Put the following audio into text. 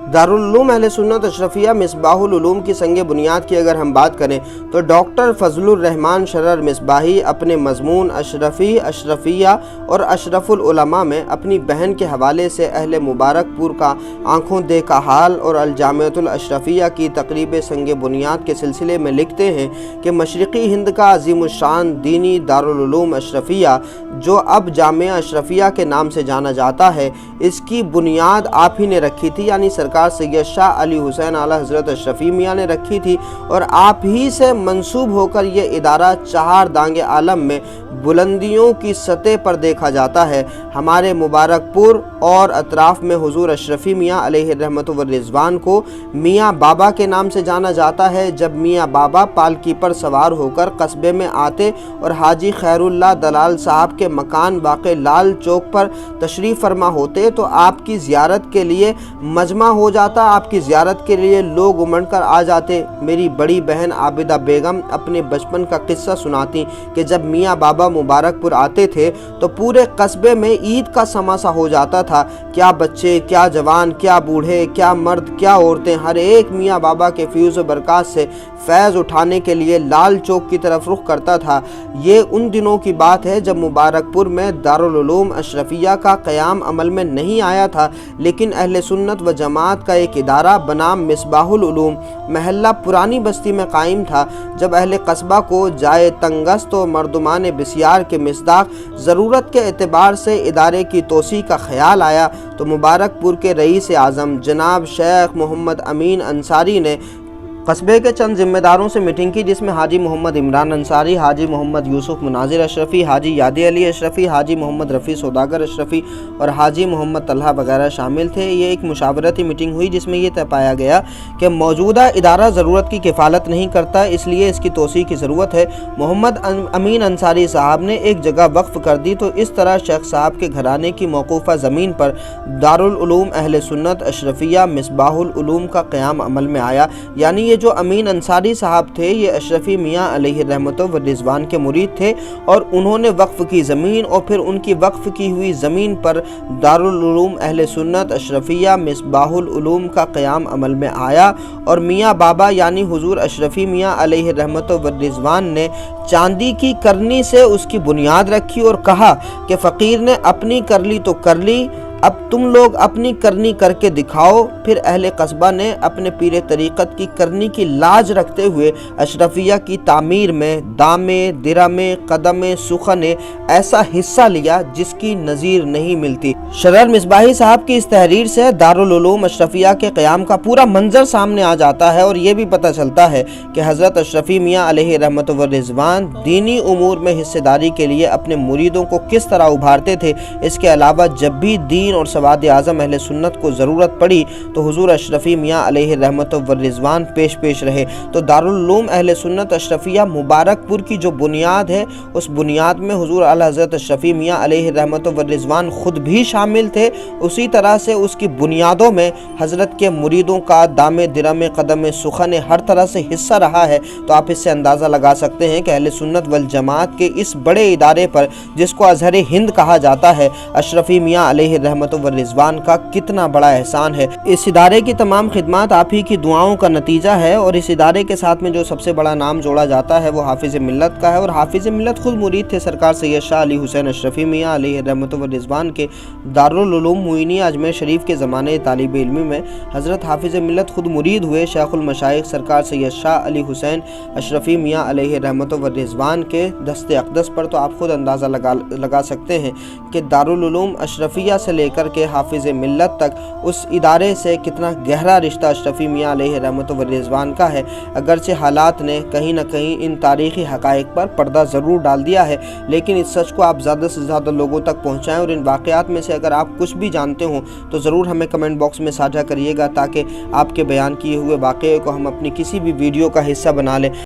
दारुल-उलूम अहले सुन्नत अशरफिया मिसबाहुल उलूम की संग बुनियाद की अगर हम बात करें तो डॉक्टर फजलुर रहमान शरर मिसबाही अपने मजमून अशरफी, अशरफिया और अशरफुल उलमा में अपनी बहन के हवाले से अहले मुबारकपुर का आँखों देखा हाल और अल-जामिअतुल अशरफिया की तकरीब संग बुनियाद के सिलसिले में लिखते हैं कि मशरिकी हिंद का अज़ीमुश्शान दीनी दारुल-उलूम अशरफिया, जो अब जामिया अशरफिया के नाम से जाना जाता है, इसकी बुनियाद आप ही ने रखी थी, यानी सरकार सैयद शाह अली हुसैन आला हज़रत अशरफी मियाँ ने रखी थी और आप ही से मंसूब होकर ये इदारा चार दांगे आलम में बुलंदियों की सतह पर देखा जाता है। हमारे मुबारकपुर और अतराफ़ में हुजूर अशरफी मियाँ अलैहि रहमत व रिज़वान को मियाँ बाबा के नाम से जाना जाता है। जब मियाँ बाबा पालकी पर सवार होकर कस्बे में आते और हाजी खैरुल्लाह दलाल साहब के मकान वाक़े लाल चौक पर तशरीफ़ फरमा होते तो आपकी ज़ियारत के लिए मजमा हो जाता, आपकी ज़ियारत के लिए लोग उमड़ कर आ जाते। मेरी बड़ी बहन आबिदा बेगम अपने बचपन का किस्सा सुनाती कि जब मियाँ बाबा मुबारकपुर आते थे तो पूरे कस्बे में ईद का समासा हो जाता था। क्या बच्चे, क्या जवान, क्या बूढ़े, क्या मर्द, क्या औरतें, हर एक मियाँ बाबा के फ्यूज़ व बरक़ात से फैज़ उठाने के लिए लाल चौक की तरफ रुख करता था। ये उन दिनों की बात है जब मुबारकपुर में दारुल-उलूम अशरफिया का क़याम अमल में नहीं आया था, लेकिन अहले सुन्नत व जमात का एक इदारा बनाम मिसबाहुल उलूम महल्ला पुरानी बस्ती में कायम था। जब अहले कस्बा को जाए तंगस्त और मर्दुमान बिस्यार के मिसदाक ज़रूरत के एतबार से इदारे की तोसी का ख्याल आया तो मुबारकपुर के रईस आज़म जनाब शेख मोहम्मद अमीन अंसारी ने कस्बे के चंद ज़िम्मेदारों से मीटिंग की, जिसमें हाजी मोहम्मद इमरान अंसारी, हाजी मोहम्मद यूसुफ मुनाजिर अशरफी, हाजी यादी अली अशरफी, हाजी मोहम्मद रफ़ी सौदागर अशरफी और हाजी मोहम्मद तलहा वगैरह शामिल थे। ये एक मुशावरती मीटिंग हुई जिसमें यह तय पाया गया कि मौजूदा इदारा ज़रूरत की किफ़ालत नहीं करता, इसलिए इसकी तोसी की ज़रूरत है। मोहम्मद अमीन अंसारी साहब ने एक जगह वक्फ़ कर दी तो इस तरह शेख साहब के घराने की मौकूफ़ा ज़मीन पर दारुल-उलूम अहले सुन्नत अशरफिया मिसबाहुल उलूम का क़याम अमल में आया। यानी ये जो अमीन अंसारी साहब थे ये अशरफी मियाँ अलैहि रहमत व रिज़वान के मुरीद थे और उन्होंने वक्फ़ की ज़मीन और फिर उनकी वक्फ़ की हुई ज़मीन पर दारुल-उलूम अहले सुन्नत अशरफिया मिसबाहुल उलूम का क़याम अमल में आया और मियाँ बाबा यानी हुजूर अशरफी मियाँ अलैहि रहमत व रिज़वान ने चांदी की करनी से उसकी बुनियाद रखी और कहा कि फ़कीर ने अपनी कर ली तो कर ली, अब तुम लोग अपनी करनी करके दिखाओ। फिर अहले कस्बा ने अपने पीर तरीक़त की करनी की लाज रखते हुए अशरफिया की तामीर में दामे, दिरमे, कदमे, सुखने ऐसा हिस्सा लिया जिसकी नज़ीर नहीं मिलती। शरर मिसबाही साहब की इस तहरीर से दारुल-उलूम अशरफिया के क़याम का पूरा मंजर सामने आ जाता है और ये भी पता चलता है कि हज़रत अशरफी मियाँ अलैहि रहमत व रिज़वान दीनी उमूर में हिस्सेदारी के लिए अपने मुरीदों को किस तरह उभारते थे। इसके अलावा जब भी दीन और सवाद आज़म अहले सुन्नत को ज़रूरत पड़ी तो हुजूर अशरफी मियाँ अलैहि रहमत व रिज़वान पेश रहे। तो दारुल-उलूम अहले सुन्नत अशरफिया मुबारकपुर की जो बुनियाद है उस बुनियाद में हुजूर आला हज़रत अशरफी मियाँ अलैहि रहमत व रिज़वान खुद भी शामिल थे। उसी तरह से उसकी बुनियादों में हज़रत के मुरीदों का दामे, दिरमे, कदमे, सुखने हर तरह से हिस्सा रहा है। तो आप इससे अंदाज़ा लगा सकते हैं कि अहले सुन्नत वल जमात के इस बड़े इदारे पर जिसको अज़हर हिंद कहा जाता है, अशरफी मियाँ अलैहि रहमत व रिज़वान का कितना बड़ा एहसान है। इस इदारे की तमाम खिदमत आप ही की दुआओं का नतीजा है और इस इदारे के साथ में जो सबसे बड़ा नाम जोड़ा जाता है वो हाफिज़ मिल्लत का है और हाफिज़ मिल्लत खुद मुरीद थे सरकार सैयद शाह अली हुसैन अशरफी मियाँ अलैहि रहमत व रिज़वान के। दारुल-उलूम मुइनिया अजमेर शरीफ के ज़माने तालिब इल्मी में हज़रत हाफिज़ मिल्लत खुद मुरीद हुए शेखुल मशाइख सरकार सैयद शाह अली हुसैन अशरफी मियाँ अलैहि रहमत व रिज़वान के दस्ते अक़दस पर। तो आप खुद अंदाज़ा लगा सकते हैं कि दारुल-उलूम अशरफिया से लेकर के हाफिज़ मिल्लत तक उस इदारे से कितना गहरा रिश्ता अशरफी मियाँ अलैहि रहमत व रिज़वान का है। अगरचे हालात ने कहीं ना कहीं इन तारीख़ी हक़ाइक़ पर पर्दा ज़रूर डाल दिया है, लेकिन इस सच को आप ज़्यादा से ज़्यादा लोगों तक पहुँचाएँ और इन वाक़यात में से अगर आप कुछ भी जानते हो तो ज़रूर हमें कमेंट बॉक्स में साझा करिएगा ताकि आपके बयान किए हुए वाक़े को हम अपनी किसी भी वीडियो का हिस्सा बना लें।